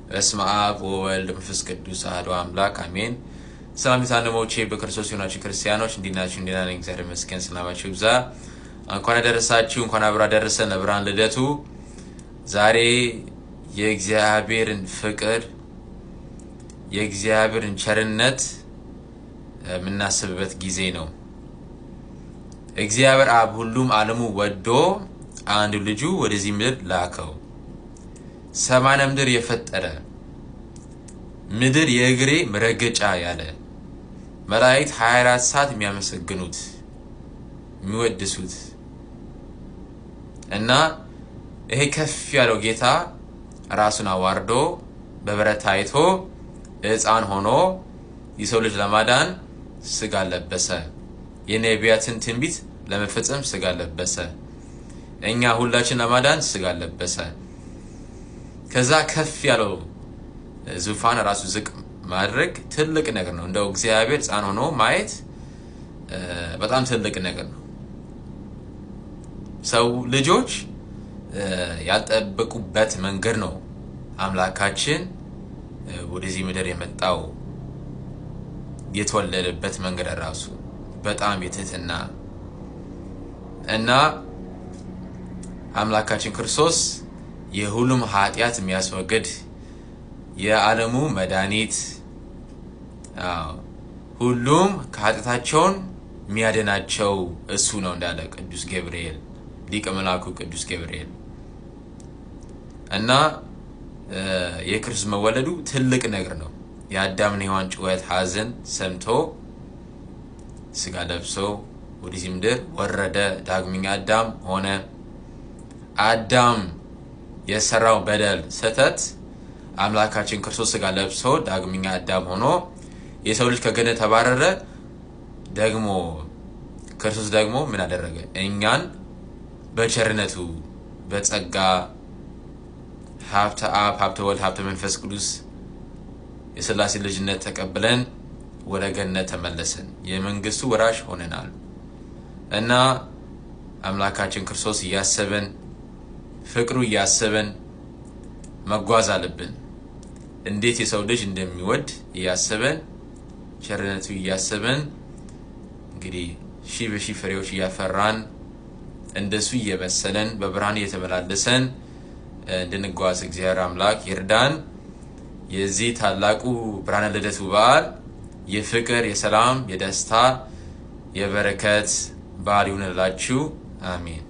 በስመ አብ ወወልድ ወመንፈስ ቅዱስ አሐዱ አምላክ አሜን። ሰላም ታንሞቼ በክርስቶስ የሆናችሁ ክርስቲያኖች እንዲናችሁ እንዲናን እግዚአብሔር ይመስገን። ሰላማችሁ ይብዛ። እንኳን አደረሳችሁ፣ እንኳን አብራ ደረሰን ለብርሃነ ልደቱ። ዛሬ የእግዚአብሔርን ፍቅር የእግዚአብሔርን ቸርነት የምናስብበት ጊዜ ነው። እግዚአብሔር አብ ሁሉም ዓለሙ ወዶ አንድ ልጁ ወደዚህ ምድር ላከው። ሰማይና ምድር የፈጠረ ምድር የእግሬ መረገጫ ያለ መላእክት 24 ሰዓት የሚያመሰግኑት የሚወድሱት እና ይሄ ከፍ ያለው ጌታ ራሱን አዋርዶ በበረት ታይቶ ሕፃን ሆኖ የሰው ልጅ ለማዳን ስጋ ለበሰ። የነቢያትን ትንቢት ለመፈጸም ስጋ ለበሰ። እኛ ሁላችን ለማዳን ስጋ ለበሰ። ከዛ ከፍ ያለው ዙፋን ራሱ ዝቅ ማድረግ ትልቅ ነገር ነው። እንደው እግዚአብሔር ሕፃን ሆኖ ማየት በጣም ትልቅ ነገር ነው። ሰው ልጆች ያልጠበቁበት መንገድ ነው አምላካችን ወደዚህ ምድር የመጣው። የተወለደበት መንገድ ራሱ በጣም የትህትና እና አምላካችን ክርስቶስ የሁሉም ኃጢአት የሚያስወግድ የዓለሙ መድኃኒት፣ ሁሉም ከኃጢአታቸውን የሚያድናቸው እሱ ነው እንዳለ ቅዱስ ገብርኤል ሊቀ መላእክቱ ቅዱስ ገብርኤል እና የክርስቶስ መወለዱ ትልቅ ነገር ነው። የአዳምና ሔዋን ጩኸት ሐዘን ሰምቶ ስጋ ለብሶ ወደዚህ ምድር ወረደ። ዳግመኛ አዳም ሆነ። አዳም የሰራው በደል ስህተት አምላካችን ክርስቶስ ስጋ ለብሶ ዳግመኛ አዳም ሆኖ የሰው ልጅ ከገነት ተባረረ። ደግሞ ክርስቶስ ደግሞ ምን አደረገ? እኛን በቸርነቱ በጸጋ ሀብተ አብ ሀብተ ወልድ ሀብተ መንፈስ ቅዱስ የሥላሴ ልጅነት ተቀብለን ወደ ገነት ተመለስን። የመንግስቱ ወራሽ ሆነናል እና አምላካችን ክርስቶስ እያሰበን ፍቅሩ እያሰበን መጓዝ አለብን። እንዴት የሰው ልጅ እንደሚወድ እያሰበን ቸርነቱ እያሰበን እንግዲህ ሺህ በሺህ ፍሬዎች እያፈራን እንደሱ እየመሰለን በብርሃን እየተመላለሰን እንድንጓዝ እግዚአብሔር አምላክ ይርዳን። የዚህ ታላቁ ብርሃነ ልደቱ በዓል የፍቅር፣ የሰላም፣ የደስታ፣ የበረከት በዓል ይሁንላችሁ። አሜን።